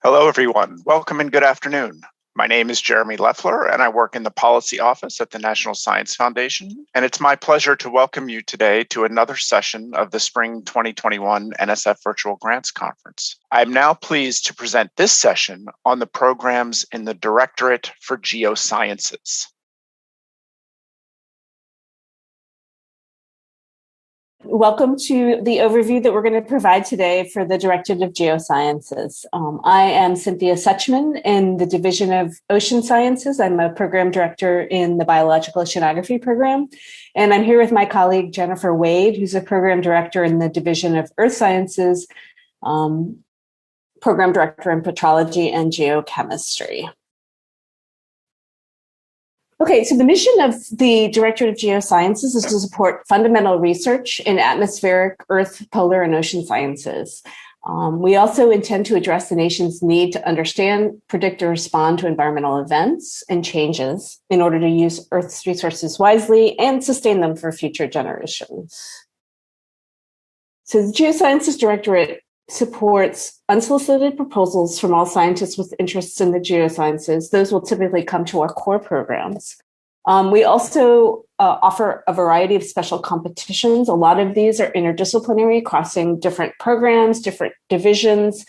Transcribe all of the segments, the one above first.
Hello, everyone. Welcome and good afternoon. My name is Jeremy Leffler, and I work in the Policy Office at the National Science Foundation. And it's my pleasure to welcome you today to another session of the Spring 2021 NSF Virtual Grants Conference. I'm now pleased to present this session on the programs in the Directorate for Geosciences. Welcome to the overview that we're going to provide today for the Directorate of Geosciences. I am Cynthia Suchman in the Division of Ocean Sciences. I'm a program director in the Biological Oceanography program. And I'm here with my colleague, Jennifer Wade, who's a program director in the Division of Earth Sciences, program director in Petrology and Geochemistry. Okay, so the mission of the Directorate of Geosciences is to support fundamental research in atmospheric, earth, polar, and ocean sciences. We also intend to address the nation's need to understand, predict, and respond to environmental events and changes in order to use Earth's resources wisely and sustain them for future generations. So the Geosciences Directorate supports unsolicited proposals from all scientists with interests in the geosciences. Those will typically come to our core programs. We also offer a variety of special competitions. A lot of these are interdisciplinary, crossing different programs, different divisions,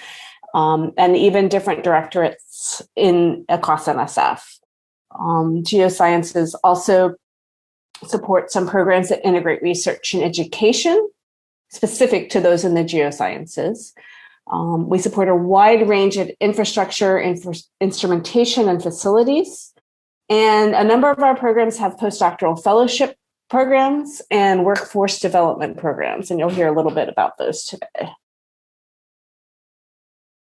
and even different directorates across NSF. Geosciences also support some programs that integrate research and education, specific to those in the geosciences. We support a wide range of infrastructure, instrumentation, and facilities. And a number of our programs have postdoctoral fellowship programs and workforce development programs, and you'll hear a little bit about those today.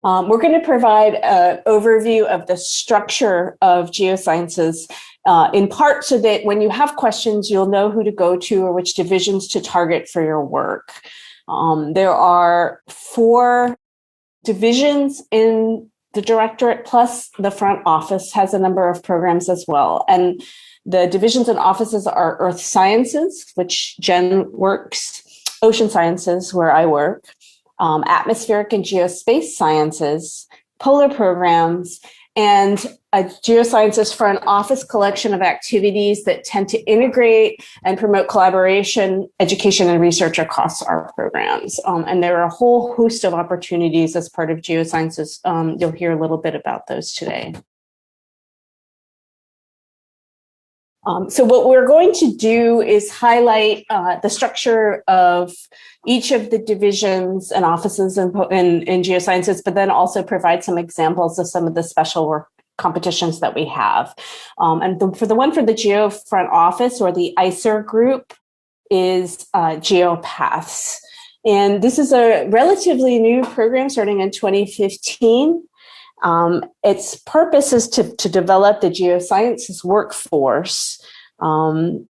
We're going to provide an overview of the structure of geosciences, in part so that when you have questions, you'll know who to go to or which divisions to target for your work. There are 4 divisions in the Directorate, plus the front office has a number of programs as well. And the divisions and offices are Earth Sciences, which Jen works, Ocean Sciences, where I work, Atmospheric and Geospace Sciences, Polar Programs, and a Geosciences front office collection of activities that tend to integrate and promote collaboration, education, and research across our programs. And there are a whole host of opportunities as part of Geosciences. You'll hear a little bit about those today. So what we're going to do is highlight the structure of each of the divisions and offices in geosciences, but then also provide some examples of some of the special work competitions that we have. For the GEO front office, or the ICER group, is GeoPaths. And this is a relatively new program starting in 2015. Its purpose is to develop the geosciences workforce.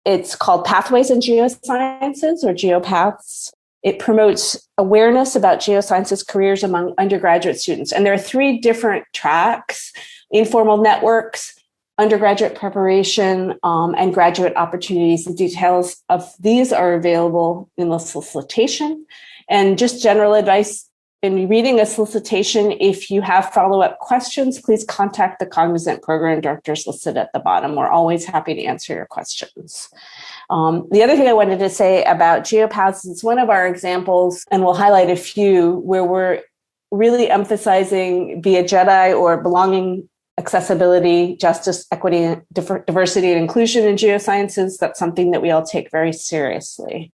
It's called Pathways in Geosciences, or GeoPaths. It promotes awareness about geosciences careers among undergraduate students. And there are 3 different tracks: informal networks, undergraduate preparation, and graduate opportunities. The details of these are available in the solicitation. And just general advice: in reading a solicitation, if you have follow-up questions, please contact the cognizant program directors listed at the bottom. We're always happy to answer your questions. The other thing I wanted to say about GeoPaths is one of our examples, and we'll highlight a few, where we're really emphasizing be a Jedi or belonging, accessibility, justice, equity, diversity, and inclusion in geosciences. That's something that we all take very seriously.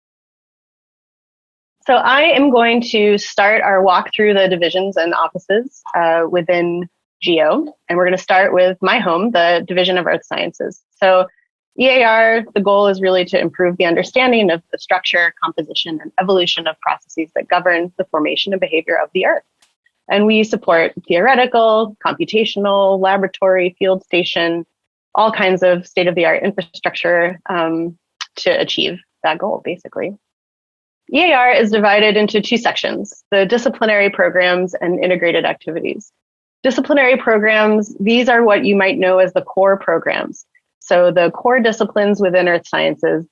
So I am going to start our walk through the divisions and offices within GEO, and we're going to start with my home, the Division of Earth Sciences. So EAR, the goal is really to improve the understanding of the structure, composition, and evolution of processes that govern the formation and behavior of the Earth. And we support theoretical, computational, laboratory, field station, all kinds of state-of-the-art infrastructure to achieve that goal, basically. EAR is divided into 2 sections: the disciplinary programs and integrated activities. Disciplinary programs, these are what you might know as the core programs. So the core disciplines within Earth Sciences,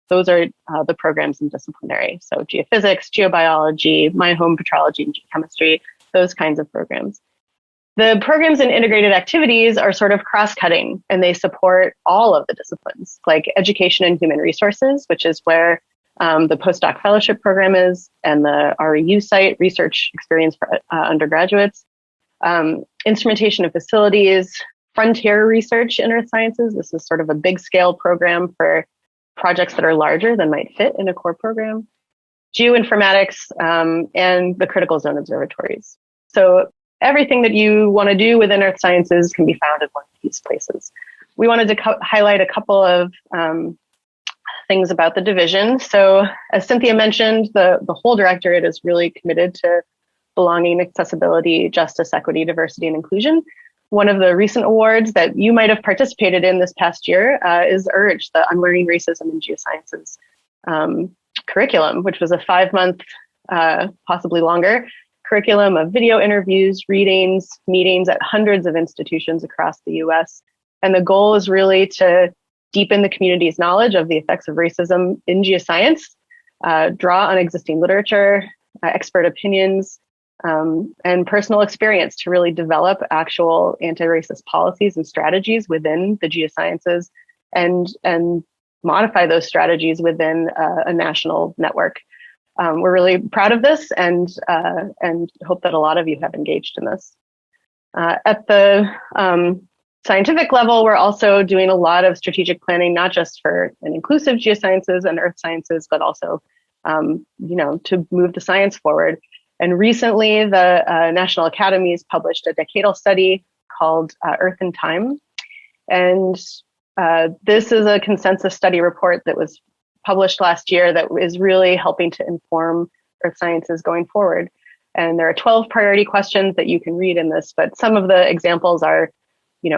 those are the programs in disciplinary. So geophysics, geobiology, my home petrology and geochemistry, those kinds of programs. The programs and integrated activities are sort of cross-cutting, and they support all of the disciplines, like education and human resources, which is where the postdoc fellowship program is, and the REU site, research experience for undergraduates, instrumentation of facilities, frontier research in earth sciences. This is sort of a big scale program for projects that are larger than might fit in a core program, geoinformatics, and the critical zone observatories. So everything that you want to do within earth sciences can be found in one of these places. We wanted to highlight a couple of things about the division. So as Cynthia mentioned, the whole directorate is really committed to belonging, accessibility, justice, equity, diversity, and inclusion. One of the recent awards that you might have participated in this past year is URGE, the Unlearning Racism in Geosciences curriculum, which was a 5-month, possibly longer, curriculum of video interviews, readings, meetings at hundreds of institutions across the US. And the goal is really to deepen the community's knowledge of the effects of racism in geoscience, draw on existing literature, expert opinions, and personal experience to really develop actual anti-racist policies and strategies within the geosciences and modify those strategies within a national network. We're really proud of this and hope that a lot of you have engaged in this. At the scientific level, we're also doing a lot of strategic planning, not just for an inclusive geosciences and earth sciences, but also to move the science forward. And recently, the National Academies published a decadal study called Earth in Time. And this is a consensus study report that was published last year that is really helping to inform earth sciences going forward. And there are 12 priority questions that you can read in this, but some of the examples are,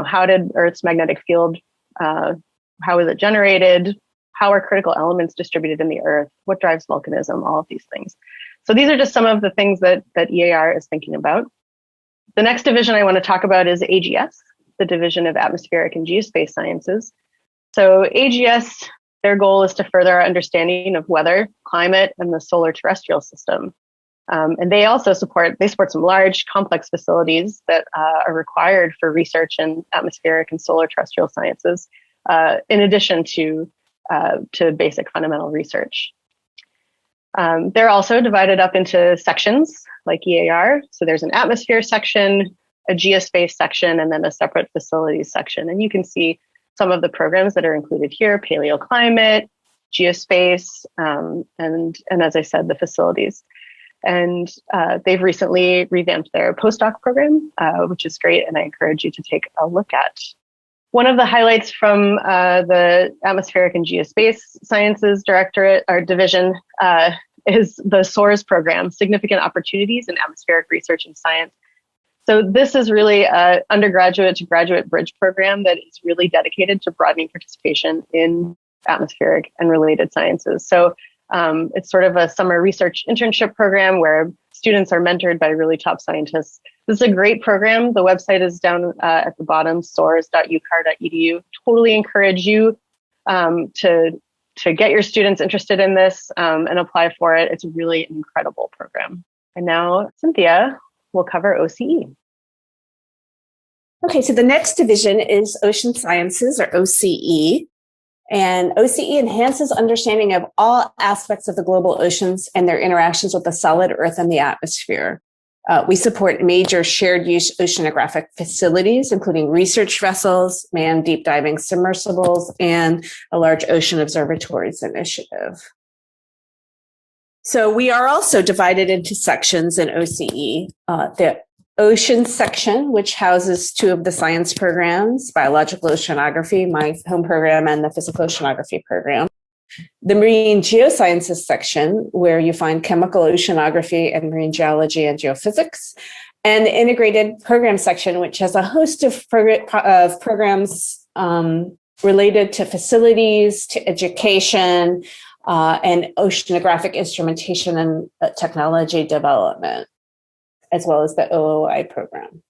how did Earth's magnetic field, how is it generated? How are critical elements distributed in the Earth? What drives volcanism? All of these things. So these are just some of the things that EAR is thinking about. The next division I want to talk about is AGS, the Division of Atmospheric and Geospace Sciences. So AGS, their goal is to further our understanding of weather, climate, and the solar terrestrial system. And they also support some large, complex facilities that are required for research in atmospheric and solar terrestrial sciences, in addition to basic fundamental research. They're also divided up into sections like EAR. So there's an atmosphere section, a geospace section, and then a separate facilities section. And you can see some of the programs that are included here: paleoclimate, geospace, and as I said, the facilities. And they've recently revamped their postdoc program, which is great, and I encourage you to take a look at. One of the highlights from the Atmospheric and Geospace Sciences Directorate or Division is the SOARS program, Significant Opportunities in Atmospheric Research and Science. So this is really an undergraduate to graduate bridge program that is really dedicated to broadening participation in atmospheric and related sciences. So it's sort of a summer research internship program where students are mentored by really top scientists. This is a great program. The website is down at the bottom, soars.ucar.edu. Totally encourage you to get your students interested in this and apply for it. It's really an incredible program. And now Cynthia will cover OCE. Okay, so the next division is Ocean Sciences, or OCE. And OCE enhances understanding of all aspects of the global oceans and their interactions with the solid Earth and the atmosphere. We support major shared use oceanographic facilities, including research vessels, manned deep diving submersibles, and a large ocean observatories initiative. So we are also divided into sections in OCE. The Ocean section, which houses 2 of the science programs, biological oceanography, my home program, and the physical oceanography program. The Marine Geosciences section, where you find chemical oceanography and marine geology and geophysics. And the integrated program section, which has a host of programs related to facilities, to education, and oceanographic instrumentation and technology development, as well as the OOI program.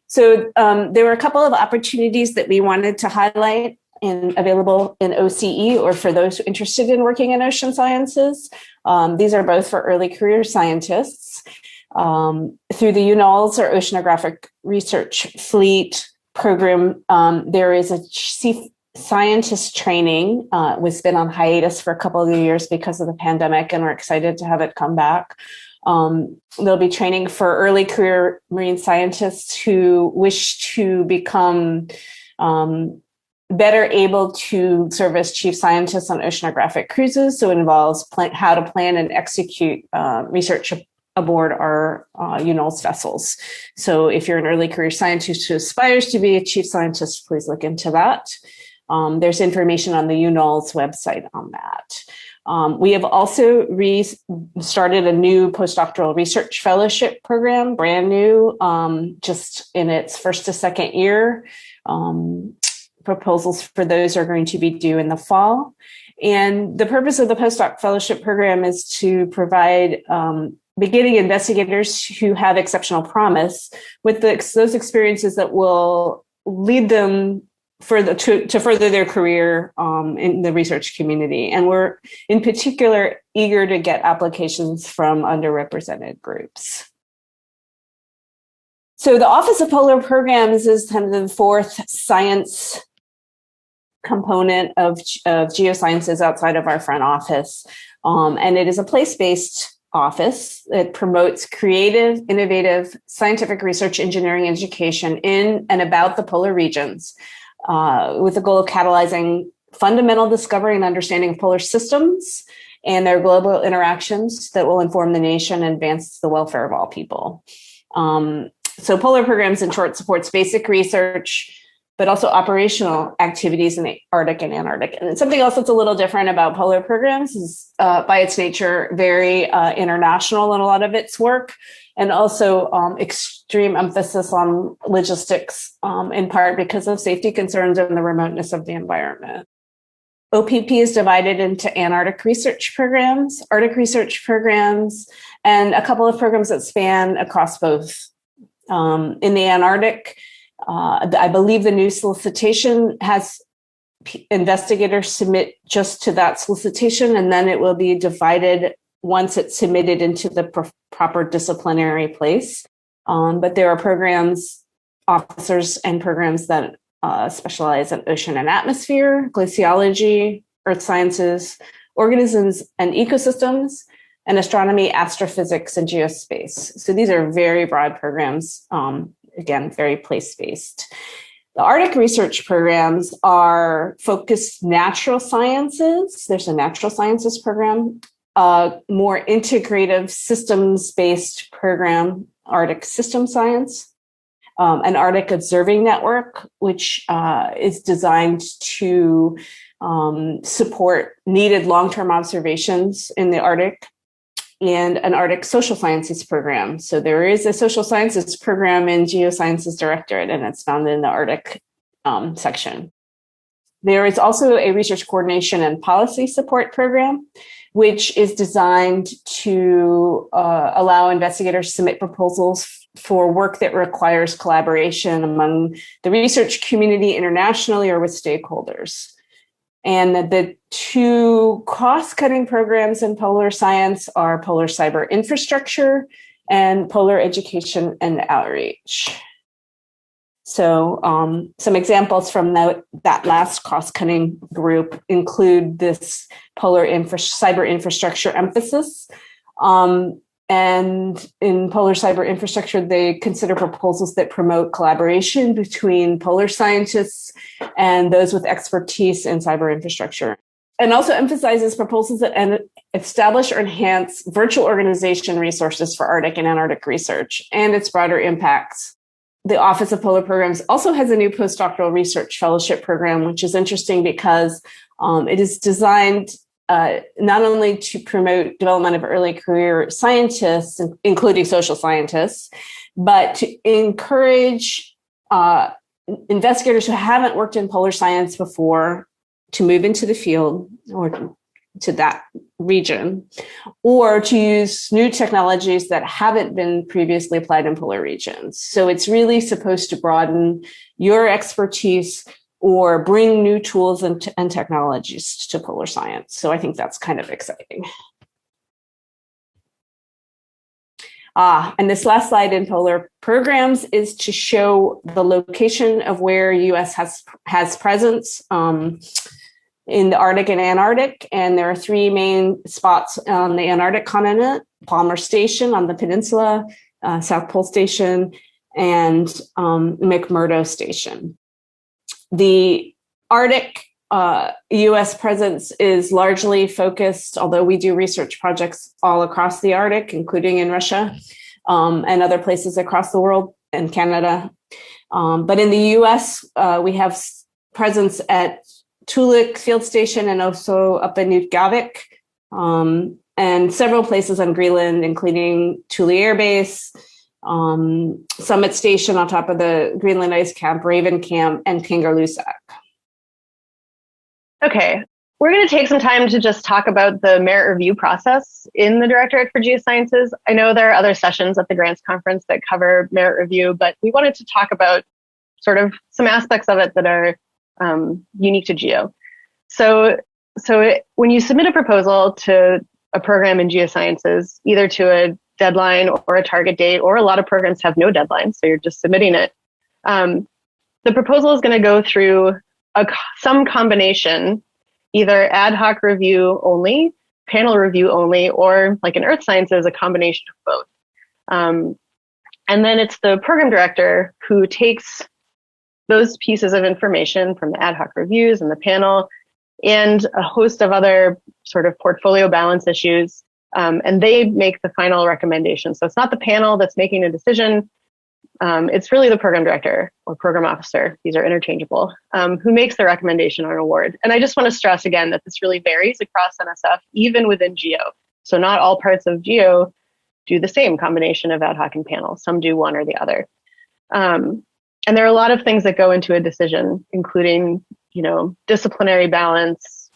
So there were a couple of opportunities that we wanted to highlight available in OCE, or for those interested in working in ocean sciences. These are both for early career scientists. through the UNOLS, or Oceanographic Research Fleet program, there is a chief scientist training. Was been on hiatus for a couple of years because of the pandemic, and we're excited to have it come back. There'll be training for early career marine scientists who wish to become better able to serve as chief scientists on oceanographic cruises. So it involves how to plan and execute research aboard our UNOLS vessels. So if you're an early career scientist who aspires to be a chief scientist, please look into that. There's information on the UNOLS website on that. We have also started a new postdoctoral research fellowship program, brand new, just in its first to second year. Proposals for those are going to be due in the fall. And the purpose of the postdoc fellowship program is to provide beginning investigators who have exceptional promise with those experiences that will lead them to further their career in the research community. And we're in particular eager to get applications from underrepresented groups. So the Office of Polar Programs is kind of the fourth science component of Geosciences outside of our front office. And it is a place-based office. It promotes creative, innovative, scientific research, engineering, education in and about the polar regions, with the goal of catalyzing fundamental discovery and understanding of polar systems and their global interactions that will inform the nation and advance the welfare of all people. So Polar Programs, in short, supports basic research, but also operational activities in the Arctic and Antarctic. And something else that's a little different about Polar Programs is, by its nature, very international in a lot of its work, and also extreme emphasis on logistics, in part because of safety concerns and the remoteness of the environment. OPP is divided into Antarctic research programs, Arctic research programs, and a couple of programs that span across both. In the Antarctic, I believe the new solicitation has investigators submit just to that solicitation, and then it will be divided once it's submitted into the proper disciplinary place. But there are programs, officers, and programs that specialize in ocean and atmosphere, glaciology, earth sciences, organisms and ecosystems, and astronomy, astrophysics, and geospace. So these are very broad programs, again, very place-based. The Arctic research programs are focused natural sciences. There's a natural sciences program, a more integrative systems-based program, Arctic System Science, an Arctic Observing Network, which is designed to support needed long-term observations in the Arctic, and an Arctic Social Sciences program. So there is a social sciences program in Geosciences Directorate, and it's found in the Arctic section. There is also a research coordination and policy support program, which is designed to allow investigators to submit proposals for work that requires collaboration among the research community internationally or with stakeholders. And the two cross-cutting programs in polar science are polar cyber infrastructure and polar education and outreach. So some examples from that last cross-cutting group include this polar cyber infrastructure emphasis. And in polar cyber infrastructure, they consider proposals that promote collaboration between polar scientists and those with expertise in cyber infrastructure. And also emphasizes proposals that establish or enhance virtual organization resources for Arctic and Antarctic research and its broader impacts. The Office of Polar Programs also has a new postdoctoral research fellowship program, which is interesting because it is designed not only to promote development of early career scientists, including social scientists, but to encourage investigators who haven't worked in polar science before to move into the field or to that region, or to use new technologies that haven't been previously applied in polar regions. So it's really supposed to broaden your expertise or bring new tools and technologies to polar science. So I think that's kind of exciting. And this last slide in polar programs is to show the location of where US has presence in the Arctic and Antarctic. And there are three main spots on the Antarctic continent: Palmer Station on the peninsula, South Pole Station, and McMurdo Station. The Arctic US presence is largely focused, although we do research projects all across the Arctic, including in Russia and other places across the world and Canada. But in the US, we have presence at Tulik Field Station and also up in Nutgavik, and several places on Greenland, including Thule Air Base, Summit Station on top of the Greenland Ice Camp, Raven Camp, and Kangerlussuaq. Okay, we're going to take some time to just talk about the merit review process in the Directorate for Geosciences. I know there are other sessions at the Grants Conference that cover merit review, but we wanted to talk about sort of some aspects of it that are unique to GEO. So when you submit a proposal to a program in Geosciences, either to a deadline or a target date, or a lot of programs have no deadline, so you're just submitting it, the proposal is going to go through some combination, either ad hoc review only, panel review only, or like in Earth Sciences, a combination of both. And then it's the program director who takes those pieces of information from the ad hoc reviews and the panel and a host of other sort of portfolio balance issues, and they make the final recommendation. So it's not the panel that's making a decision. It's really the program director or program officer, these are interchangeable, who makes the recommendation on award. And I just want to stress again that this really varies across NSF, even within GEO. So not all parts of GEO do the same combination of ad hoc and panel. Some do one or the other. And there are a lot of things that go into a decision, including, disciplinary balance,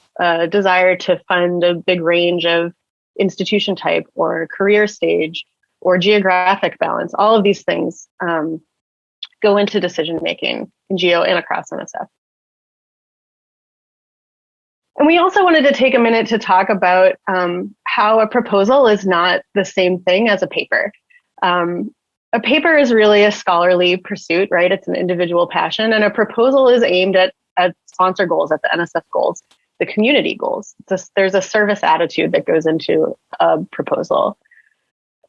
desire to fund a big range of institution type or career stage, or geographic balance. All of these things go into decision making in GEO and across NSF. And we also wanted to take a minute to talk about how a proposal is not the same thing as a paper. A paper is really a scholarly pursuit, right? It's an individual passion, and a proposal is aimed at sponsor goals, at the NSF goals, the community goals. There's a service attitude that goes into a proposal.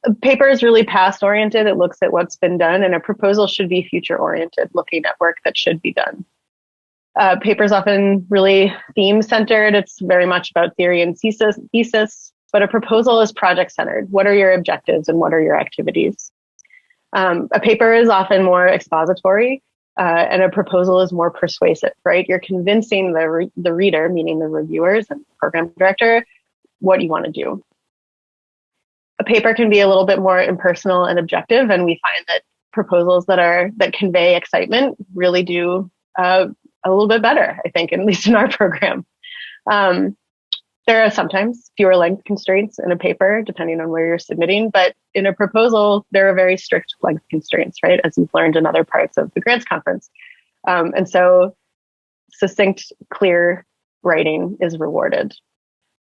A paper is really past oriented. It looks at what's been done, and a proposal should be future oriented, looking at work that should be done. Paper is often really theme centered. It's very much about theory and thesis, but a proposal is project centered. What are your objectives and what are your activities? A paper is often more expository, and a proposal is more persuasive, right? You're convincing the reader, meaning the reviewers and program director, what you want to do. A paper can be a little bit more impersonal and objective, and we find that proposals that convey excitement really do a little bit better, I think, at least in our program. There are sometimes fewer length constraints in a paper, depending on where you're submitting, but in a proposal, there are very strict length constraints, right, as you've learned in other parts of the Grants Conference. And so succinct, clear writing is rewarded.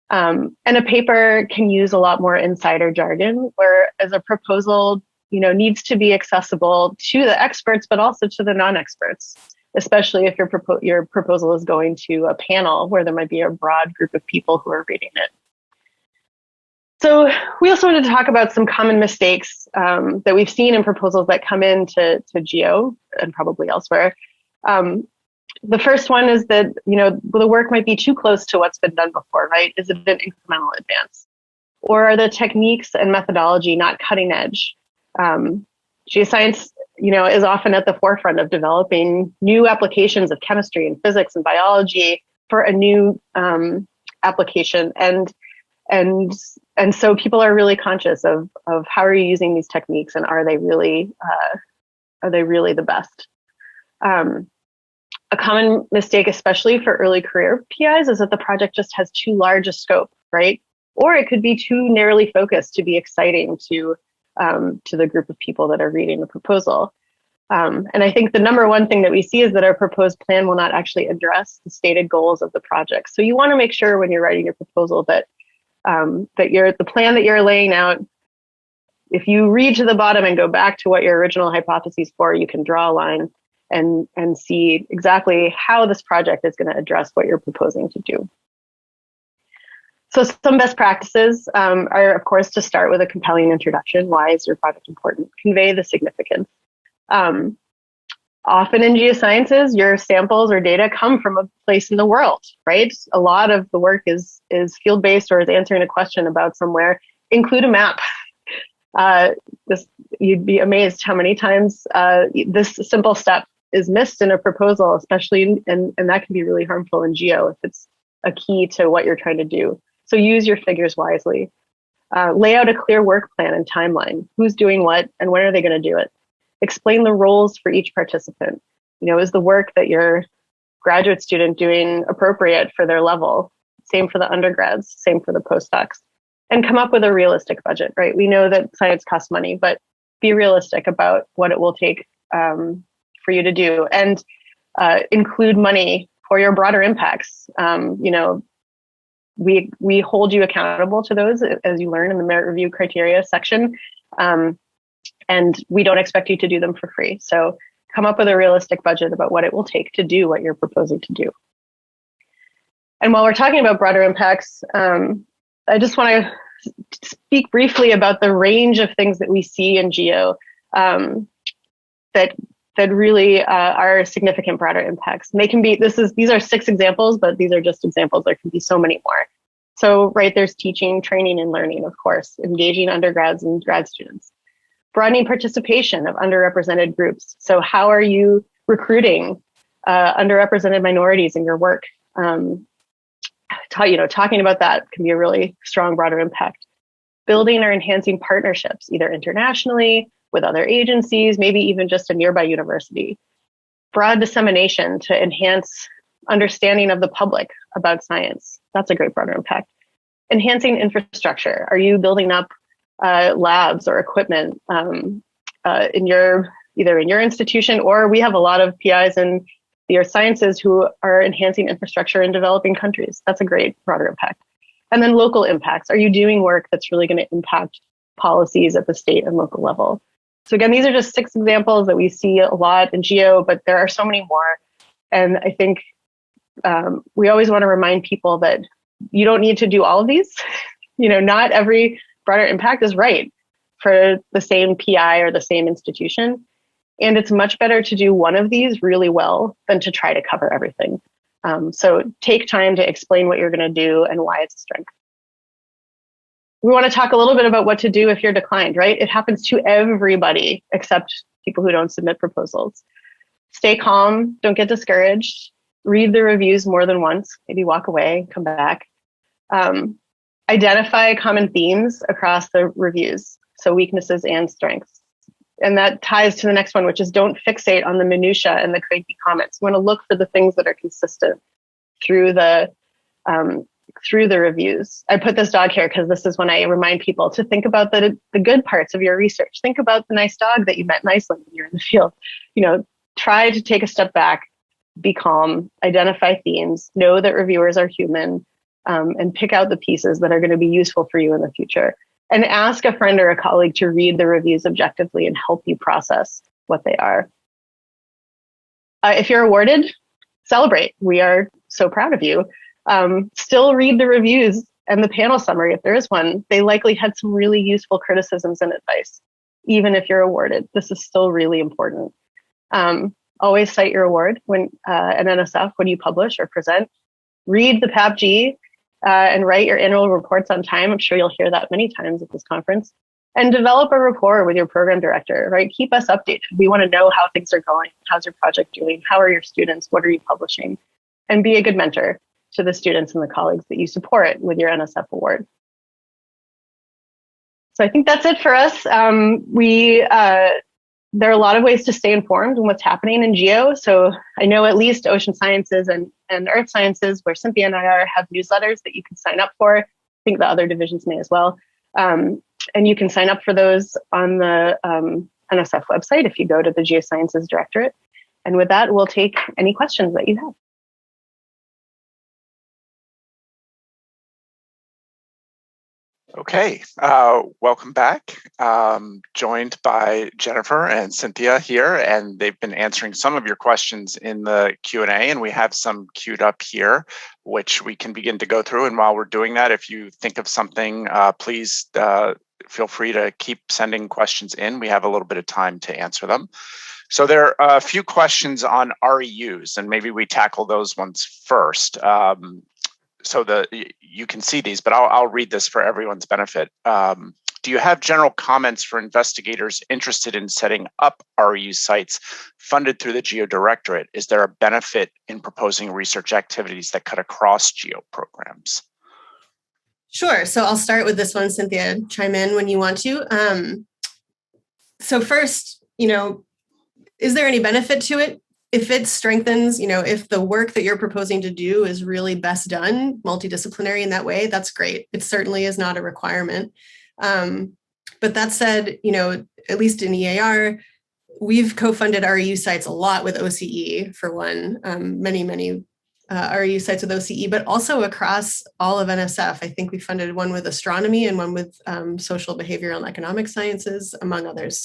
And a paper can use a lot more insider jargon, whereas a proposal, needs to be accessible to the experts, but also to the non-experts, especially if your proposal is going to a panel where there might be a broad group of people who are reading it. So we also wanted to talk about some common mistakes that we've seen in proposals that come into GEO and probably elsewhere. The first one is that, the work might be too close to what's been done before, right? Is it an incremental advance? Or are the techniques and methodology not cutting edge? Geoscience, is often at the forefront of developing new applications of chemistry and physics and biology for a new application. And so people are really conscious of how are you using these techniques, and are they really the best? A common mistake, especially for early career PIs, is that the project just has too large a scope, right? Or it could be too narrowly focused to be exciting to the group of people that are reading the proposal. And I think the number one thing that we see is that our proposed plan will not actually address the stated goals of the project. So you want to make sure when you're writing your proposal that the plan that you're laying out if you read to the bottom and go back to what your original hypotheses for, you can draw a line and see exactly how this project is going to address what you're proposing to do. So some best practices are, of course, to start with a compelling introduction. Why is your project important? Convey the significance. Often in geosciences, your samples or data come from a place in the world, right? A lot of the work is field-based or is answering a question about somewhere. Include a map. You'd be amazed how many times this simple step is missed in a proposal, especially, and that can be really harmful in GEO if it's a key to what you're trying to do. So use your figures wisely. Lay out a clear work plan and timeline. Who's doing what and when are they going to do it? Explain the roles for each participant. Is the work that your graduate student doing appropriate for their level? Same for the undergrads, same for the postdocs. And come up with a realistic budget, right? We know that science costs money, but be realistic about what it will take for you to do, and include money for your broader impacts. We hold you accountable to those, as you learn in the merit review criteria section. And we don't expect you to do them for free. So come up with a realistic budget about what it will take to do what you're proposing to do. And while we're talking about broader impacts, I just want to speak briefly about the range of things that we see in GEO that really are significant broader impacts. And they can be, these are 6 examples, but these are just examples. There can be so many more. So, right, there's teaching, training, and learning, of course, engaging undergrads and grad students. Broadening participation of underrepresented groups. So how are you recruiting underrepresented minorities in your work? Talking about that can be a really strong broader impact. Building or enhancing partnerships, either internationally, with other agencies, maybe even just a nearby university. Broad dissemination to enhance understanding of the public about science. That's a great broader impact. Enhancing infrastructure. Are you building up labs or equipment either in your institution, or we have a lot of PIs in the earth sciences who are enhancing infrastructure in developing countries. That's a great broader impact. And then local impacts. Are you doing work that's really going to impact policies at the state and local level? So again, these are just 6 examples that we see a lot in GEO, but there are so many more. And I think we always want to remind people that you don't need to do all of these. Not every broader impact is right for the same PI or the same institution. And it's much better to do one of these really well than to try to cover everything. So take time to explain what you're going to do and why it's a strength. We want to talk a little bit about what to do if you're declined, right? It happens to everybody except people who don't submit proposals. Stay calm, don't get discouraged, read the reviews more than once, maybe walk away, come back. Identify common themes across the reviews, so weaknesses and strengths. And that ties to the next one, which is don't fixate on the minutia and the cranky comments. You want to look for the things that are consistent through the reviews. I put this dog here because this is when I remind people to think about the good parts of your research. Think about the nice dog that you met in Iceland when you're in the field. Try to take a step back, be calm, identify themes, know that reviewers are human, and pick out the pieces that are going to be useful for you in the future. And ask a friend or a colleague to read the reviews objectively and help you process what they are. If you're awarded, celebrate. We are so proud of you. Still read the reviews and the panel summary if there is one. They likely had some really useful criticisms and advice, even if you're awarded. This is still really important. Always cite your award when at NSF when you publish or present. Read the PAPG and write your annual reports on time. I'm sure you'll hear that many times at this conference. And develop a rapport with your program director, right? Keep us updated. We want to know how things are going. How's your project doing? How are your students? What are you publishing? And be a good mentor to the students and the colleagues that you support with your NSF award. So I think that's it for us. There are a lot of ways to stay informed on what's happening in GEO. So I know at least Ocean Sciences and Earth Sciences, where Cynthia and I are, have newsletters that you can sign up for. I think the other divisions may as well. And you can sign up for those on the NSF website if you go to the Geosciences Directorate. And with that, we'll take any questions that you have. Okay, welcome back. Joined by Jennifer and Cynthia here, and they've been answering some of your questions in the Q&A, and we have some queued up here, which we can begin to go through. And while we're doing that, if you think of something, please feel free to keep sending questions in. We have a little bit of time to answer them. So there are a few questions on REUs, and maybe we tackle those ones first. So you can see these, but I'll read this for everyone's benefit. Do you have general comments for investigators interested in setting up REU sites funded through the GEO Directorate? Is there a benefit in proposing research activities that cut across GEO programs? Sure. So I'll start with this one, Cynthia. Chime in when you want to. So first, is there any benefit to it? If it strengthens, if the work that you're proposing to do is really best done, multidisciplinary in that way, that's great. It certainly is not a requirement. But that said, at least in EAR, we've co-funded REU sites a lot with OCE for one, many REU sites with OCE, but also across all of NSF. I think we funded one with astronomy and one with social, behavioral, and economic sciences, among others.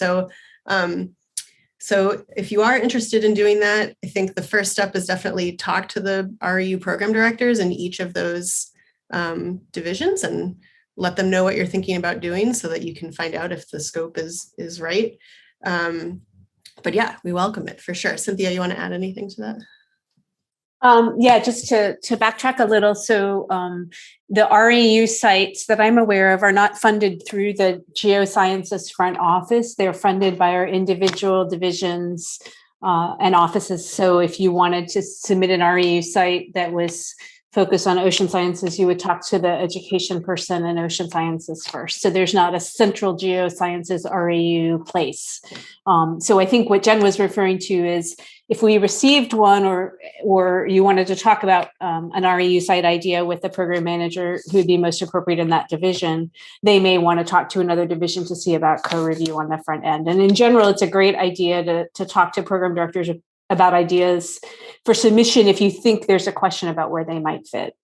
So if you are interested in doing that, I think the first step is definitely talk to the REU program directors in each of those divisions and let them know what you're thinking about doing so that you can find out if the scope is right. But yeah, we welcome it for sure. Cynthia, you want to add anything to that? Yeah, just to backtrack a little. So the REU sites that I'm aware of are not funded through the Geosciences front office. They're funded by our individual divisions and offices. So if you wanted to submit an REU site that was focused on ocean sciences, you would talk to the education person in ocean sciences first. So there's not a central Geosciences REU place. So I think what Jen was referring to is if we received one or you wanted to talk about an REU site idea with the program manager who would be most appropriate in that division, they may want to talk to another division to see about co-review on the front end. And in general, it's a great idea to talk to program directors about ideas for submission if you think there's a question about where they might fit.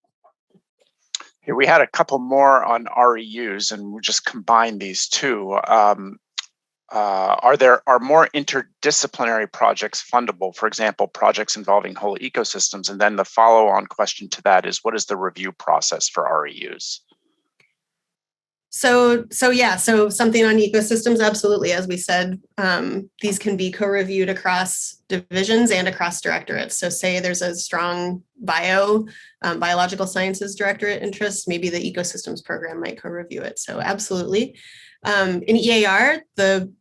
Here we had a couple more on REUs, and we'll just combine these two. Are more interdisciplinary projects fundable? For example, projects involving whole ecosystems. And then the follow-on question to that is, what is the review process for REUs? So something on ecosystems, absolutely. As we said, these can be co-reviewed across divisions and across directorates. So say there's a strong biological sciences directorate interest, maybe the ecosystems program might co-review it. So absolutely. In EAR, the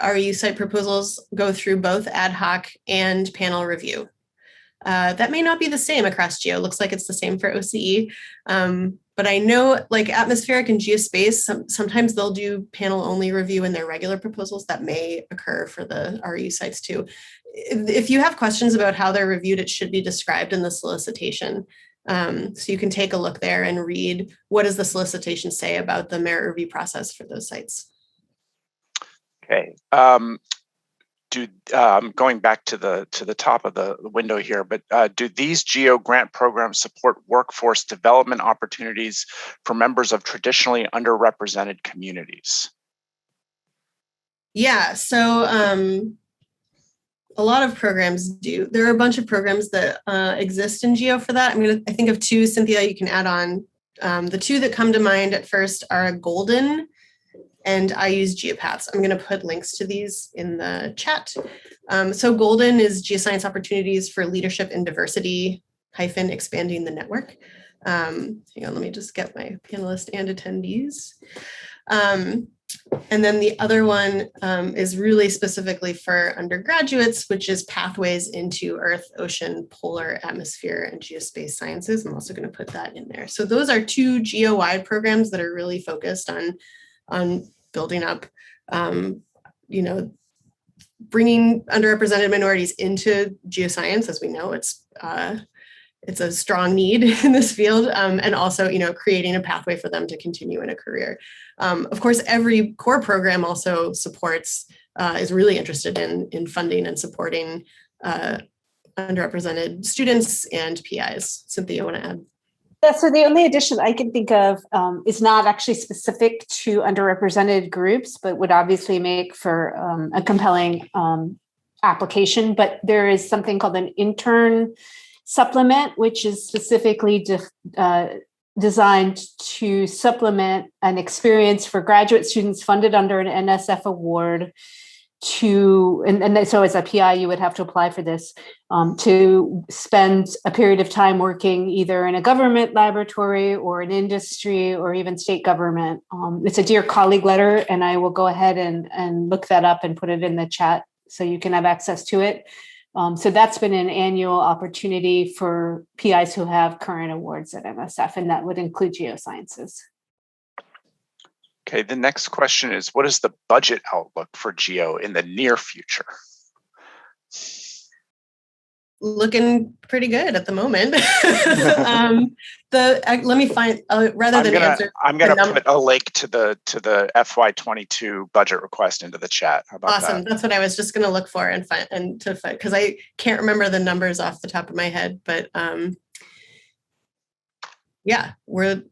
REU site proposals go through both ad hoc and panel review. That may not be the same across GEO. Looks like it's the same for OCE. But I know like atmospheric and geospace, sometimes they'll do panel only review in their regular proposals. That may occur for the REU sites too. If you have questions about how they're reviewed, it should be described in the solicitation. So you can take a look there and read what does the solicitation say about the merit review process for those sites. Okay. Going back to the top of the window here, but do these GEO grant programs support workforce development opportunities for members of traditionally underrepresented communities? Yeah, so a lot of programs do. There are a bunch of programs that exist in GEO for that. I think of two, Cynthia, you can add on. The two that come to mind at first are Golden and I use Geopaths. I'm going to put links to these in the chat. So Golden is Geoscience Opportunities for Leadership in Diversity - Expanding the Network. Hang on, let me just get my panelists and attendees. And then the other one is really specifically for undergraduates, which is Pathways into Earth, Ocean, Polar, Atmosphere, and Geospace Sciences. I'm also going to put that in there. So those are two GEO-wide programs that are really focused on building up, bringing underrepresented minorities into geoscience. As we know, it's a strong need in this field, and also, creating a pathway for them to continue in a career. Of course, every core program also supports, is really interested in funding and supporting underrepresented students and PIs. Cynthia, you want to add? Yeah, so the only addition I can think of is not actually specific to underrepresented groups, but would obviously make for a compelling application. But there is something called an intern supplement, which is specifically designed to supplement an experience for graduate students funded under an NSF award and so as a PI, you would have to apply for this, to spend a period of time working either in a government laboratory or an industry or even state government. It's a Dear Colleague letter, and I will go ahead and look that up and put it in the chat so you can have access to it. So that's been an annual opportunity for PIs who have current awards at NSF, and that would include Geosciences. Okay, the next question is, what is the budget outlook for GEO in the near future? Looking pretty good at the moment. Let me find rather than answer. I'm gonna put a link to the FY22 budget request into the chat. How about awesome. That's what I was just gonna look for and find because I can't remember the numbers off the top of my head, but yeah,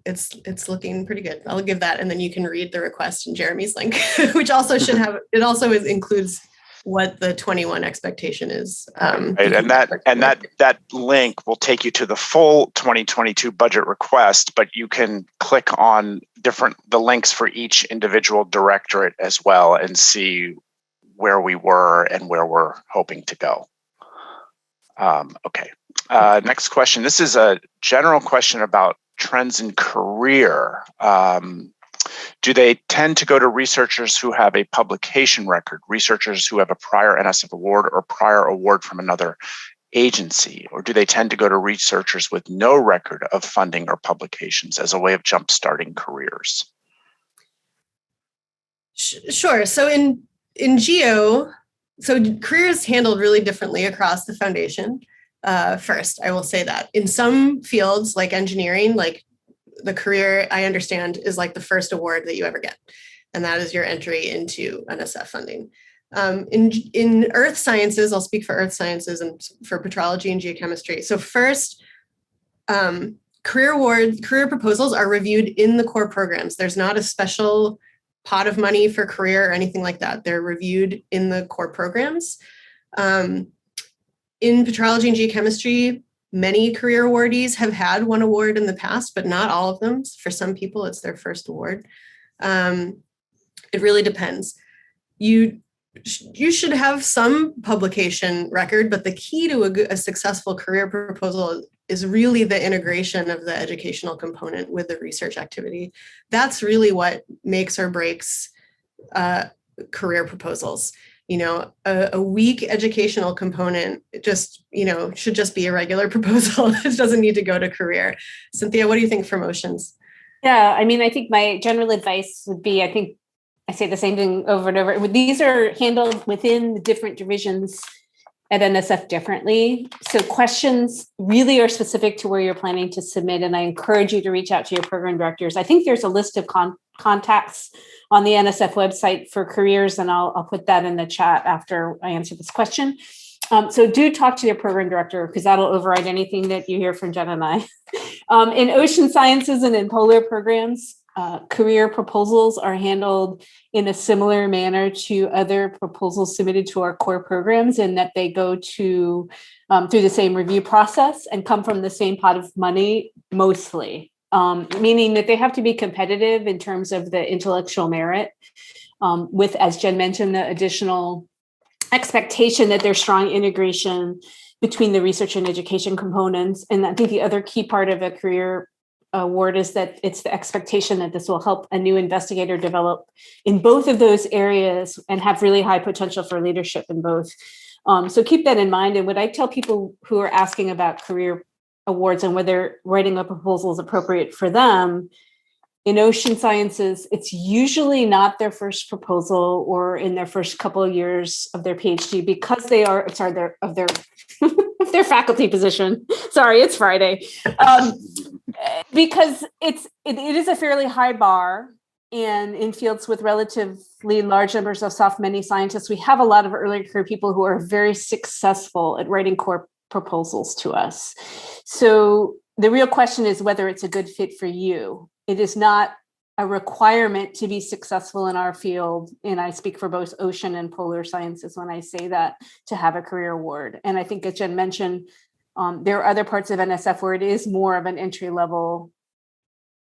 it's looking pretty good. I'll give that, and then you can read the request in Jeremy's link, which also includes what the 21 expectation is. Right, and that link will take you to the full 2022 budget request, but you can click on the links for each individual directorate as well and see where we were and where we're hoping to go. Okay. Next question. This is a general question about trends in career. Do they tend to go to researchers who have a publication record, researchers who have a prior NSF award or prior award from another agency, or do they tend to go to researchers with no record of funding or publications as a way of jumpstarting careers? Sure. So in GEO, career is handled really differently across the foundation. First, I will say that in some fields like engineering, like the career, I understand, is like the first award that you ever get. And that is your entry into NSF funding. In earth sciences, I'll speak for earth sciences and for petrology and geochemistry. So first, career proposals are reviewed in the core programs. There's not a special pot of money for career or anything like that. They're reviewed in the core programs. In petrology and geochemistry, many career awardees have had one award in the past, but not all of them. For some people, it's their first award. It really depends. You should have some publication record, but the key to a successful career proposal is really the integration of the educational component with the research activity. That's really what makes or breaks career proposals. A weak educational component should just be a regular proposal. It doesn't need to go to career. Cynthia, what do you think for motions? Yeah, I mean, I think my general advice would be, I think I say the same thing over and over. These are handled within the different divisions at NSF differently. So questions really are specific to where you're planning to submit. And I encourage you to reach out to your program directors. I think there's a list of contacts on the NSF website for careers, and I'll put that in the chat after I answer this question. So do talk to your program director, because that'll override anything that you hear from Jen and I. In ocean sciences and in polar programs, career proposals are handled in a similar manner to other proposals submitted to our core programs, in that they go to through the same review process and come from the same pot of money mostly. Meaning that they have to be competitive in terms of the intellectual merit, with, as Jen mentioned, the additional expectation that there's strong integration between the research and education components. And I think the other key part of a career award is that it's the expectation that this will help a new investigator develop in both of those areas and have really high potential for leadership in both. So keep that in mind. And what I tell people who are asking about career awards and whether writing a proposal is appropriate for them, in ocean sciences, it's usually not their first proposal or in their first couple of years of their PhD, because they are, of their faculty position. Sorry, it's Friday. Because it is a fairly high bar, and in fields with relatively large numbers of many scientists, we have a lot of early career people who are very successful at writing core proposals to us. So the real question is whether it's a good fit for you. It is not a requirement to be successful in our field, and I speak for both ocean and polar sciences when I say that, to have a career award. And I think, as Jen mentioned, there are other parts of NSF where it is more of an entry-level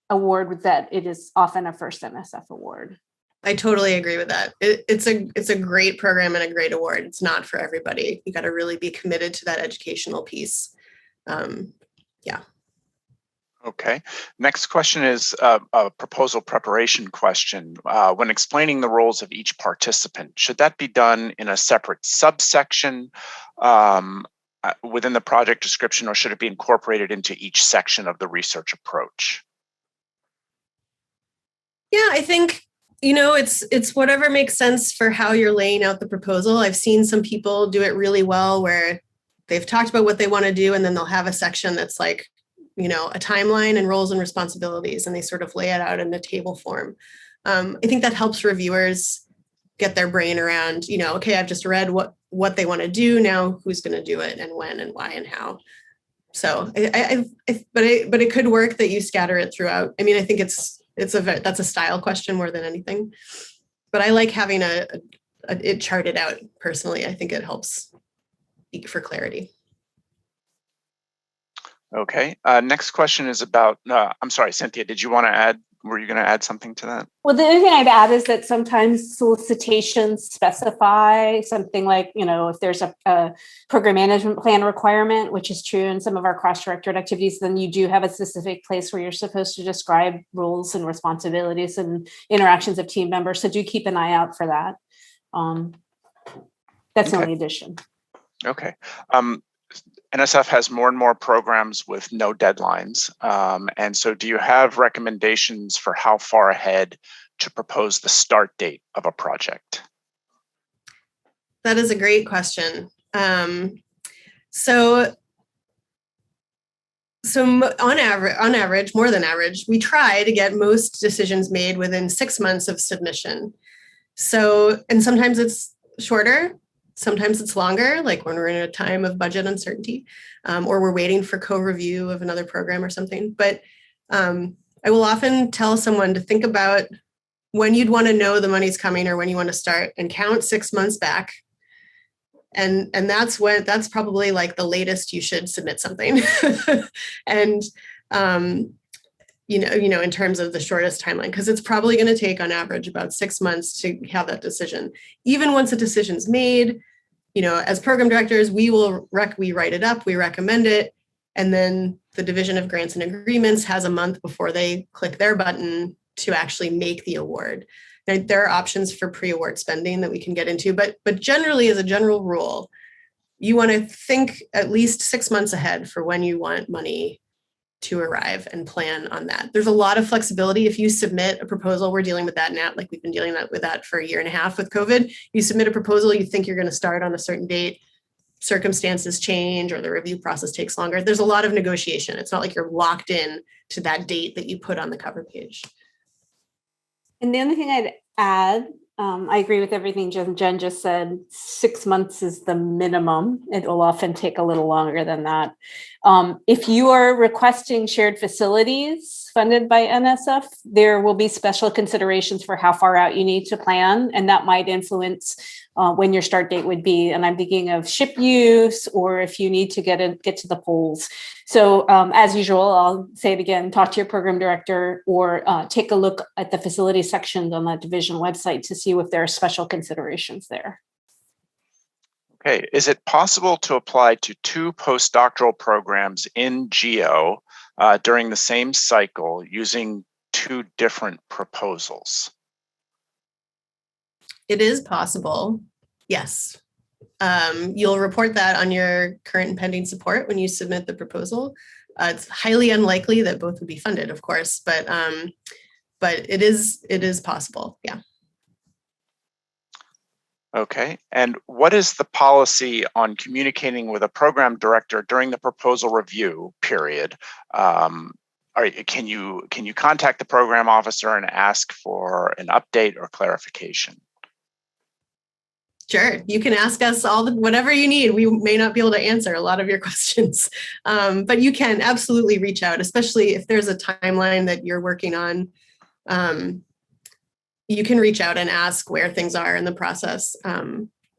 award, with that it is often a first NSF award. I totally agree with that. It's a great program and a great award. It's not for everybody. You got to really be committed to that educational piece. Yeah. Okay. Next question is a proposal preparation question. When explaining the roles of each participant, should that be done in a separate subsection within the project description, or should it be incorporated into each section of the research approach? Yeah, I think, it's whatever makes sense for how you're laying out the proposal. I've seen some people do it really well where they've talked about what they want to do, and then they'll have a section that's like, a timeline and roles and responsibilities, and they sort of lay it out in a table form. I think that helps reviewers get their brain around, okay, I've just read what they want to do. Now who's going to do it, and when and why and how. So but it could work that you scatter it throughout. I mean, I think that's a style question more than anything, but I like having it charted out personally. I think it helps for clarity. Okay. Next question is about, I'm sorry, Cynthia, did you want to add, were you going to add something to that? Well, the other thing I'd add is that sometimes solicitations specify something like, if there's a program management plan requirement, which is true in some of our cross-directorate activities, then you do have a specific place where you're supposed to describe roles and responsibilities and interactions of team members. So do keep an eye out for that. That's the only addition. Okay. NSF has more and more programs with no deadlines. And so do you have recommendations for how far ahead to propose the start date of a project? That is a great question. So on average, more than average, we try to get most decisions made within 6 months of submission. So, and sometimes it's shorter. Sometimes it's longer, like when we're in a time of budget uncertainty, or we're waiting for co-review of another program or something. But I will often tell someone to think about when you'd want to know the money's coming or when you want to start, and count 6 months back. And that's probably like the latest you should submit something. And in terms of the shortest timeline, because it's probably going to take on average about 6 months to have that decision. Even once a decision's made, as program directors, we write it up, we recommend it, and then the Division of Grants and Agreements has a month before they click their button to actually make the award. There are options for pre-award spending that we can get into, but generally, as a general rule, you want to think at least 6 months ahead for when you want money to arrive and plan on that. There's a lot of flexibility. If you submit a proposal, we're dealing with that now, like we've been dealing with that for 1.5 years with COVID. You submit a proposal, you think you're going to start on a certain date, circumstances change or the review process takes longer. There's a lot of negotiation. It's not like you're locked in to that date that you put on the cover page. And the only thing I'd add, I agree with everything Jen just said. 6 months is the minimum. It will often take a little longer than that. If you are requesting shared facilities funded by NSF, there will be special considerations for how far out you need to plan, and that might influence when your start date would be. And I'm thinking of ship use, or if you need to get to the poles. So as usual, I'll say it again, talk to your program director, or take a look at the facility sections on the division website to see if there are special considerations there. Okay, is it possible to apply to 2 postdoctoral programs in GEO during the same cycle using 2 different proposals? It is possible, yes. You'll report that on your current and pending support when you submit the proposal. It's highly unlikely that both would be funded, of course, but it is possible, yeah. Okay, and what is the policy on communicating with a program director during the proposal review period? Can you contact the program officer and ask for an update or clarification? Sure, you can ask us whatever you need. We may not be able to answer a lot of your questions, but you can absolutely reach out, especially if there's a timeline that you're working on. You can reach out and ask where things are in the process.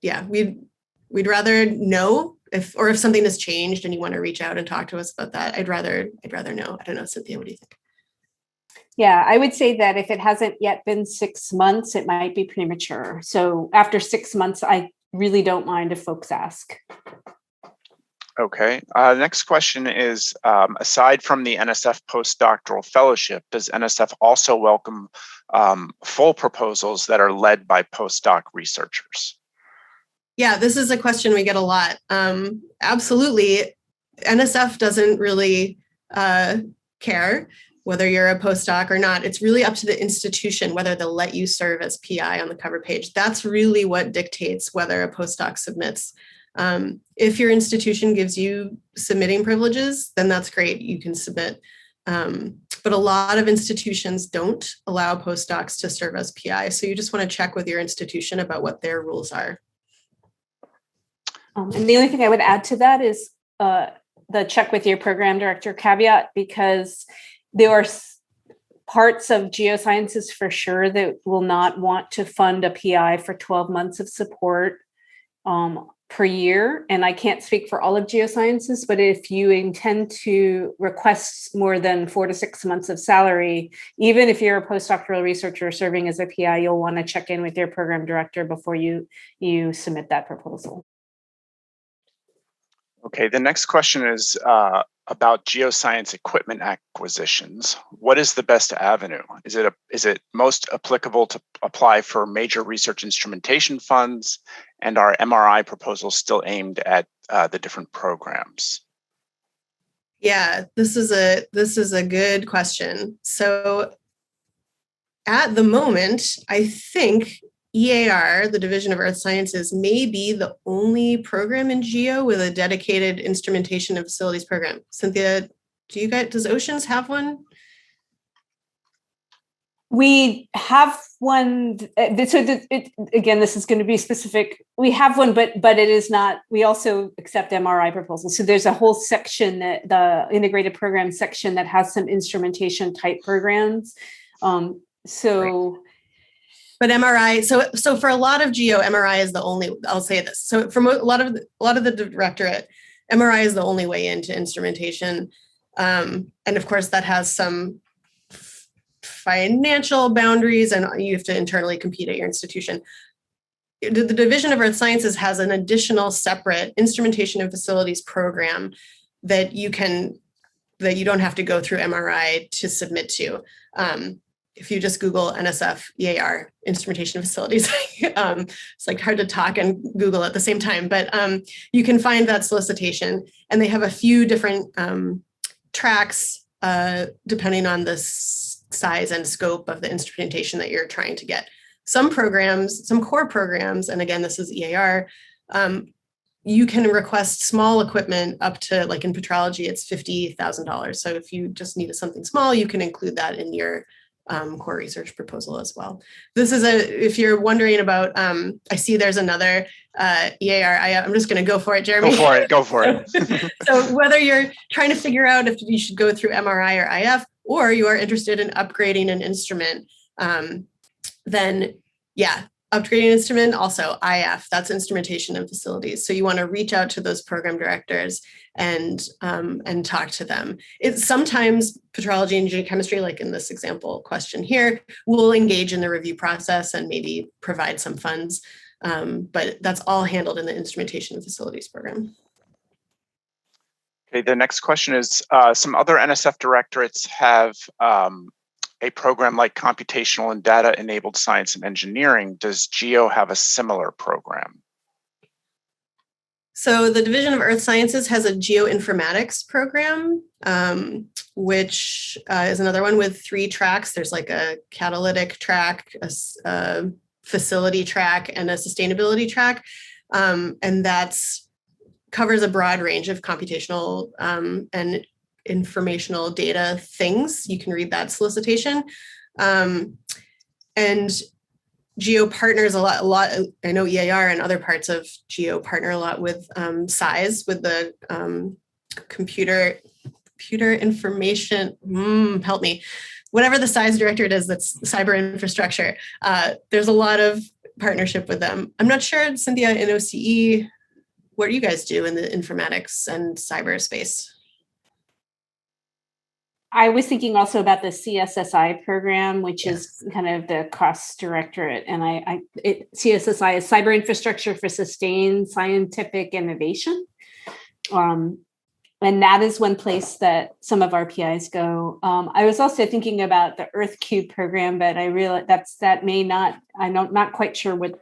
Yeah, we'd rather know if something has changed and you want to reach out and talk to us about that. I'd rather know. I don't know, Cynthia, what do you think? Yeah, I would say that if it hasn't yet been 6 months, it might be premature. So after 6 months, I really don't mind if folks ask. Okay. Next question is, aside from the NSF postdoctoral fellowship, does NSF also welcome full proposals that are led by postdoc researchers? Yeah, this is a question we get a lot. Absolutely. NSF doesn't really care whether you're a postdoc or not. It's really up to the institution whether they'll let you serve as PI on the cover page. That's really what dictates whether a postdoc submits. If your institution gives you submitting privileges, then that's great, you can submit. But a lot of institutions don't allow postdocs to serve as PI. So you just want to check with your institution about what their rules are. And the only thing I would add to that is the check with your program director caveat, because there are parts of Geosciences for sure that will not want to fund a PI for 12 months of support per year. And I can't speak for all of Geosciences, but if you intend to request more than 4 to 6 months of salary, even if you're a postdoctoral researcher serving as a PI, you'll want to check in with your program director before you submit that proposal. Okay, the next question is about geoscience equipment acquisitions. What is the best avenue? Is it most applicable to apply for major research instrumentation funds? And are MRI proposals still aimed at the different programs? Yeah, this is a good question. So at the moment, I think EAR, the Division of Earth Sciences, may be the only program in GEO with a dedicated instrumentation and facilities program. Cynthia, does Oceans have one? We have one. Again, this is going to be specific. We have one, but it is not. We also accept MRI proposals. So there's a whole section, that the integrated program section, that has some instrumentation type programs. Right. But MRI, so for a lot of GEO, MRI is the only, I'll say this. So for a lot of the Directorate, MRI is the only way into instrumentation. And of course that has some financial boundaries and you have to internally compete at your institution. The Division of Earth Sciences has an additional separate instrumentation and facilities program that you don't have to go through MRI to submit to. If you just Google NSF EAR, instrumentation and facilities, it's like hard to talk and Google at the same time, but you can find that solicitation, and they have a few different tracks depending on the size and scope of the instrumentation that you're trying to get. Some programs, some core programs, and again, this is EAR, you can request small equipment up to, like in petrology, it's $50,000. So if you just need something small, you can include that in your core research proposal as well. This is if you're wondering about, I see there's another EAR. I'm just going to go for it, Jeremy. Go for it. So whether you're trying to figure out if you should go through MRI or IF, or you are interested in upgrading an instrument, then yeah, upgrading an instrument, also IF, that's instrumentation and facilities. So you want to reach out to those program directors and talk to them. It's sometimes petrology and geochemistry, like in this example question here, will engage in the review process and maybe provide some funds, but that's all handled in the instrumentation and facilities program. Okay, the next question is, some other NSF directorates have a program like computational and data-enabled science and engineering. Does GEO have a similar program? So the Division of Earth Sciences has a geoinformatics program, which is another one with 3 tracks. There's like a catalytic track, a facility track, and a sustainability track. And that's covers a broad range of computational and informational data things. You can read that solicitation. And GEO partners a lot. I know EAR and other parts of GEO partner a lot with SISE, with the computer information, help me, whatever the SISE Directorate is, that's cyber infrastructure. There's a lot of partnership with them. I'm not sure, Cynthia, in OCE, what do you guys do in the informatics and cyber space? I was thinking also about the CSSI program, which is kind of the cross directorate. And CSSI is Cyber Infrastructure for Sustained Scientific Innovation. And that is one place that some of our PIs go. I was also thinking about the EarthCube program, but I realize I'm not quite sure what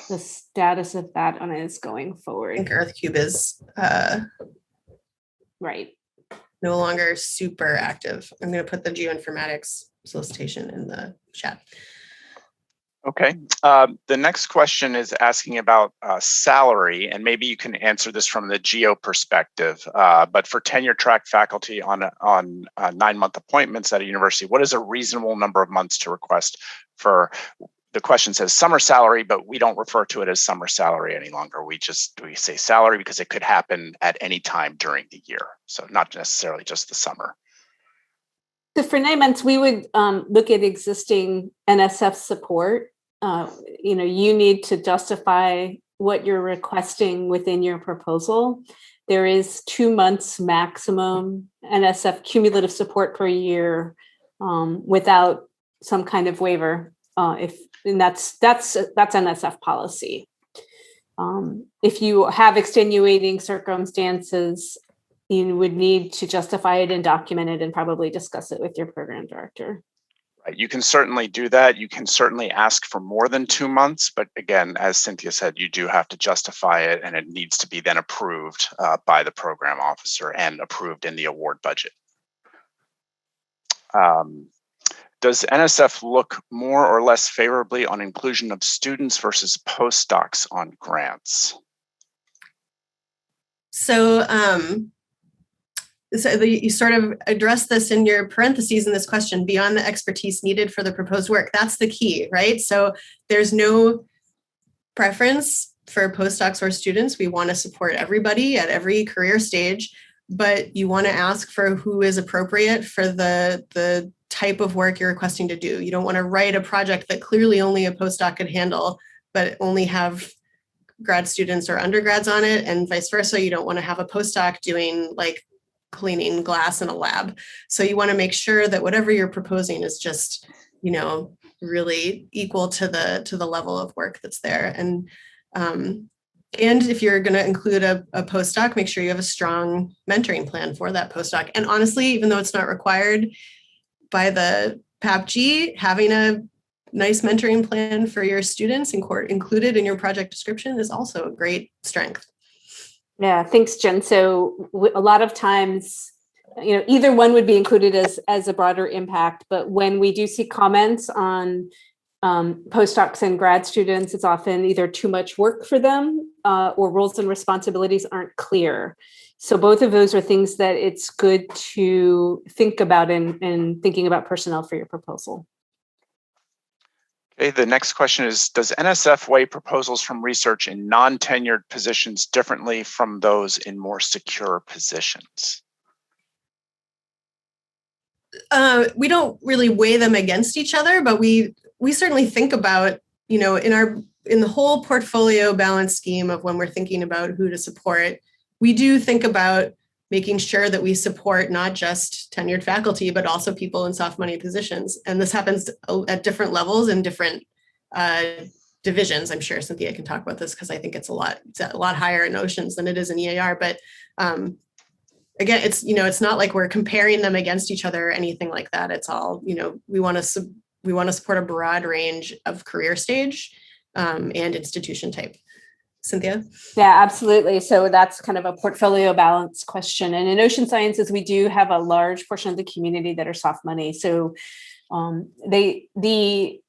the status of that one is going forward. I think EarthCube is right. No longer super active. I'm going to put the geoinformatics solicitation in the chat. Okay. The next question is asking about salary, and maybe you can answer this from the GEO perspective. But for tenure track faculty on 9-month appointments at a university, what is a reasonable number of months to request for? The question says summer salary, but we don't refer to it as summer salary any longer. We say salary because it could happen at any time during the year. So not necessarily just the summer. So for 9 months, we would look at existing NSF support. You need to justify what you're requesting within your proposal. There is 2 months maximum NSF cumulative support per year without some kind of waiver. That's NSF policy. If you have extenuating circumstances, you would need to justify it and document it and probably discuss it with your program director. Right. You can certainly do that. You can certainly ask for more than 2 months, but again, as Cynthia said, you do have to justify it, and it needs to be then approved by the program officer and approved in the award budget. Does NSF look more or less favorably on inclusion of students versus postdocs on grants? So, you sort of address this in your parentheses in this question, beyond the expertise needed for the proposed work. That's the key, right? So there's no preference for postdocs or students. We want to support everybody at every career stage, but you want to ask for who is appropriate for the type of work you're requesting to do. You don't want to write a project that clearly only a postdoc could handle, but only have grad students or undergrads on it, and vice versa. You don't want to have a postdoc doing like cleaning glass in a lab. So you want to make sure that whatever you're proposing is just, really equal to the level of work that's there. And if you're going to include a postdoc, make sure you have a strong mentoring plan for that postdoc. And honestly, even though it's not required by the PAPG, having a nice mentoring plan for your students included in your project description is also a great strength. Yeah, thanks, Jen. So a lot of times, either one would be included as a broader impact, but when we do see comments on postdocs and grad students, it's often either too much work for them or roles and responsibilities aren't clear. So both of those are things that it's good to think about in thinking about personnel for your proposal. Okay, the next question is, does NSF weigh proposals from research in non-tenured positions differently from those in more secure positions? We don't really weigh them against each other, but we certainly think about, in the whole portfolio balance scheme of when we're thinking about who to support, we do think about making sure that we support not just tenured faculty, but also people in soft money positions. And this happens at different levels in different divisions. I'm sure Cynthia can talk about this because I think it's a lot higher in oceans than it is in EAR. But again, it's not like we're comparing them against each other or anything like that. It's all, we want to support a broad range of career stage and institution type. Cynthia? Yeah, absolutely. So that's kind of a portfolio balance question. And in ocean sciences, we do have a large portion of the community that are soft money. So the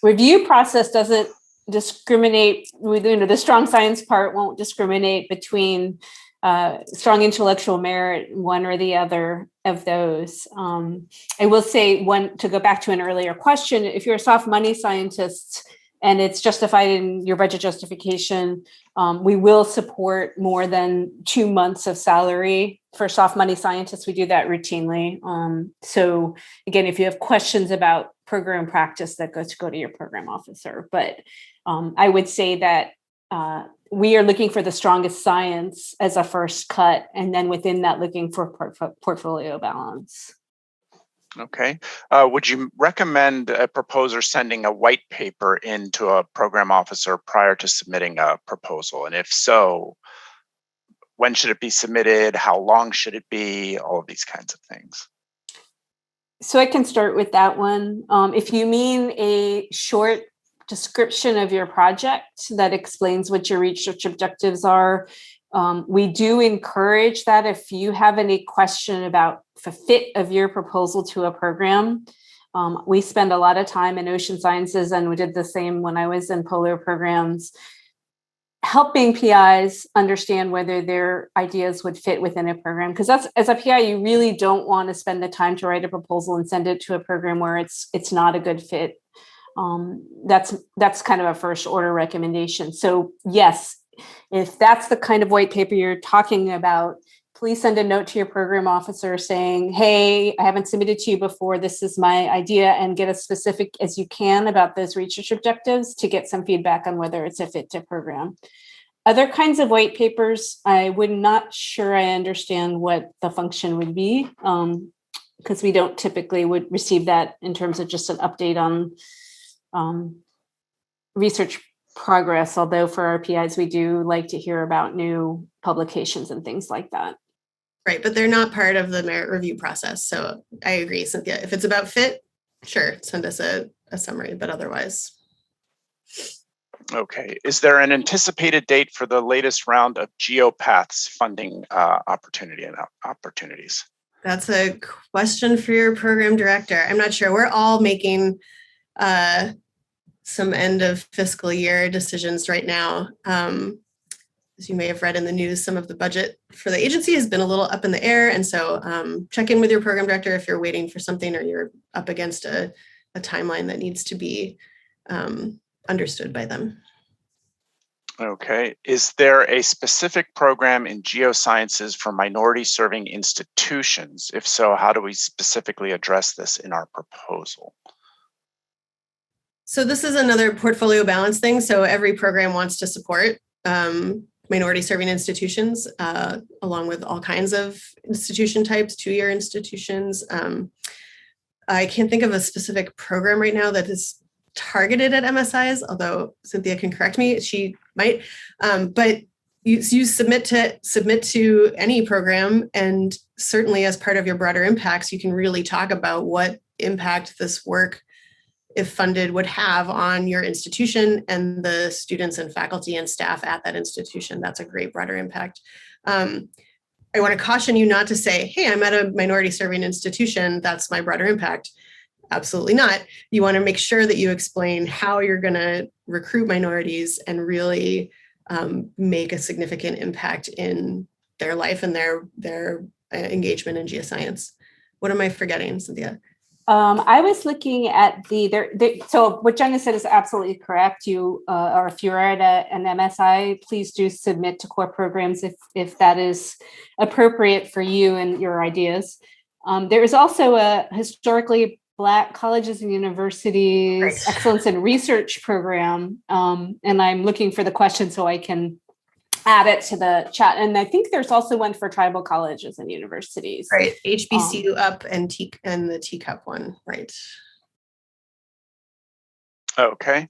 review process doesn't discriminate with, the strong science part won't discriminate between strong intellectual merit, one or the other of those. I will say, to go back to an earlier question, if you're a soft money scientist and it's justified in your budget justification, we will support more than 2 months of salary for soft money scientists. We do that routinely. So again, if you have questions about program practice, that goes to go to your program officer. But I would say that we are looking for the strongest science as a first cut, and then within that, looking for portfolio balance. Okay. Would you recommend a proposer sending a white paper into a program officer prior to submitting a proposal? And if so, when should it be submitted? How long should it be? All of these kinds of things. So I can start with that one. If you mean a short description of your project that explains what your research objectives are, we do encourage that if you have any question about the fit of your proposal to a program. We spend a lot of time in ocean sciences, and we did the same when I was in polar programs, helping PIs understand whether their ideas would fit within a program. Because as a PI, you really don't want to spend the time to write a proposal and send it to a program where it's not a good fit. That's kind of a first order recommendation. So yes, if that's the kind of white paper you're talking about, please send a note to your program officer saying, hey, I haven't submitted to you before. This is my idea, and get as specific as you can about those research objectives to get some feedback on whether it's a fit to program. Other kinds of white papers, I would not sure I understand what the function would be, because we don't typically would receive that in terms of just an update on research progress, although for our PIs, we do like to hear about new publications and things like that. Right, but they're not part of the merit review process. So I agree, Cynthia. If it's about fit, sure, send us a summary, but otherwise. Okay. Is there an anticipated date for the latest round of GeoPaths funding opportunities? That's a question for your program director. I'm not sure. We're all making some end of fiscal year decisions right now. As you may have read in the news, some of the budget for the agency has been a little up in the air. And so check in with your program director if you're waiting for something or you're up against a timeline that needs to be understood by them. Okay. Is there a specific program in geosciences for minority serving institutions? If so, how do we specifically address this in our proposal? So this is another portfolio balance thing. So every program wants to support minority serving institutions, along with all kinds of institution types, 2-year institutions. I can't think of a specific program right now that is targeted at MSIs, although Cynthia can correct me, she might. But you submit to any program, and certainly as part of your broader impacts, you can really talk about what impact this work, if funded, would have on your institution and the students and faculty and staff at that institution. That's a great broader impact. I want to caution you not to say, hey, I'm at a minority serving institution, that's my broader impact. Absolutely not. You want to make sure that you explain how you're going to recruit minorities and really make a significant impact in their life and their engagement in geoscience. What am I forgetting, Cynthia? I was looking at so what Jenna said is absolutely correct. Or if you're at an MSI, please do submit to core programs if that is appropriate for you and your ideas. There is also a historically Black colleges and universities Right. excellence in research program, and I'm looking for the question so I can add it to the chat. And I think there's also one for tribal colleges and universities. Right, HBCU up and the TCUP one, right. Okay.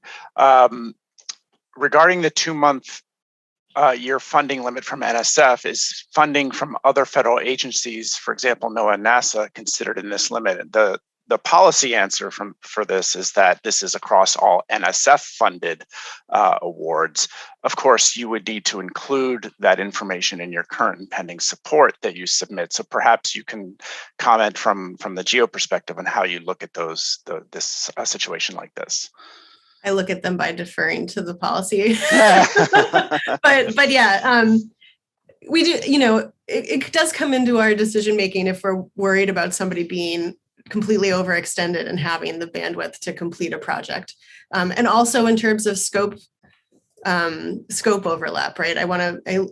Regarding the 2-month year funding limit from NSF, is funding from other federal agencies, for example, NOAA and NASA, considered in this limit? The policy answer for this is that this is across all NSF funded awards. Of course, you would need to include that information in your current and pending support that you submit. So perhaps you can comment from the GEO perspective on how you look at this situation like this. I look at them by deferring to the policy. but yeah, we do, it does come into our decision making if we're worried about somebody being completely overextended and having the bandwidth to complete a project. And also in terms of scope overlap, right?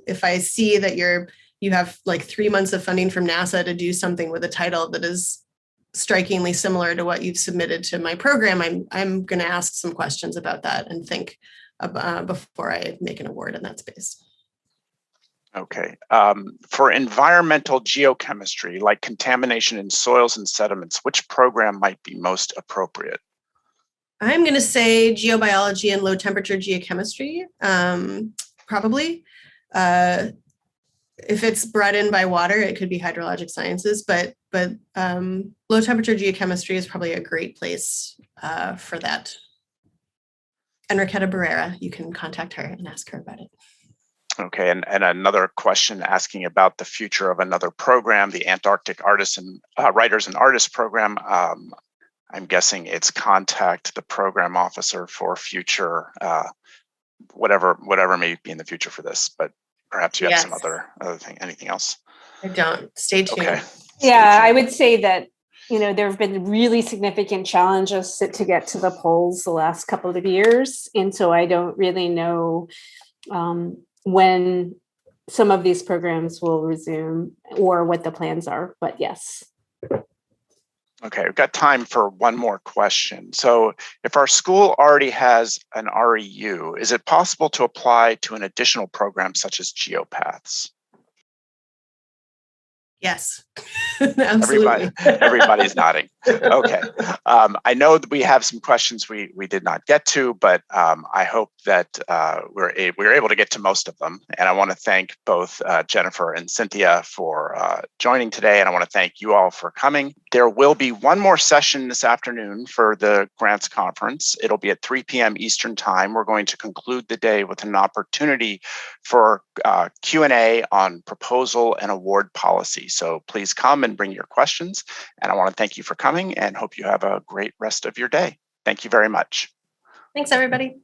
If I see that you have like 3 months of funding from NASA to do something with a title that is strikingly similar to what you've submitted to my program, I'm going to ask some questions about that and think before I make an award in that space. Okay. For environmental geochemistry, like contamination in soils and sediments, which program might be most appropriate? I'm going to say geobiology and low temperature geochemistry, probably. If it's brought in by water, it could be hydrologic sciences, but low temperature geochemistry is probably a great place for that. Enriqueta Barrera, you can contact her and ask her about it. Okay, and another question asking about the future of another program, the Antarctic Writers and Artists program. I'm guessing it's contact the program officer for future, whatever may be in the future for this, but perhaps you have some other thing. Anything else? I don't. Stay tuned. Okay. Yeah, I would say that, there have been really significant challenges to get to the polls the last couple of years. And so I don't really know when some of these programs will resume or what the plans are, but yes. Okay, we've got time for one more question. So if our school already has an REU, is it possible to apply to an additional program such as GeoPaths? Yes, absolutely. Everybody's nodding. Okay. I know that we have some questions we did not get to, but I hope that we're able to get to most of them. And I want to thank both Jennifer and Cynthia for joining today. And I want to thank you all for coming. There will be one more session this afternoon for the grants conference. It'll be at 3 p.m. Eastern time. We're going to conclude the day with an opportunity for Q&A on proposal and award policy. So please come and bring your questions. And I want to thank you for coming and hope you have a great rest of your day. Thank you very much. Thanks, everybody.